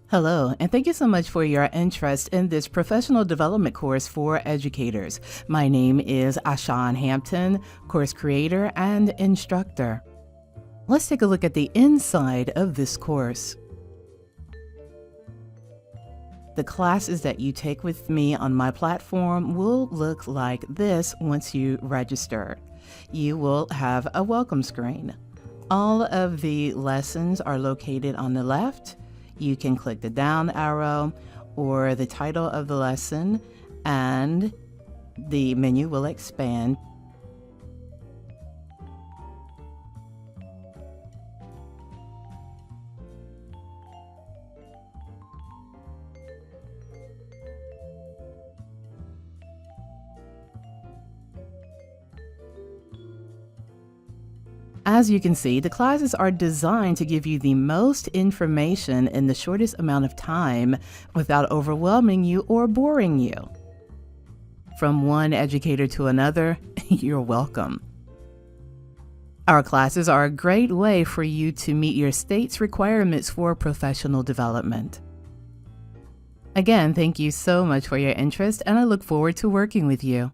Hello, and thank you so much for your interest in this professional development course for educators. My name is Ashan Hampton, course creator and instructor. Let's take a look at the inside of this course. The classes that you take with me on my platform will look like this once you register. You will have a welcome screen. All of the lessons are located on the left. You can click the down arrow or the title of the lesson, and the menu will expand. As you can see, the classes are designed to give you the most information in the shortest amount of time without overwhelming you or boring you. From one educator to another, you're welcome. Our classes are a great way for you to meet your state's requirements for professional development. Again, thank you so much for your interest, and I look forward to working with you.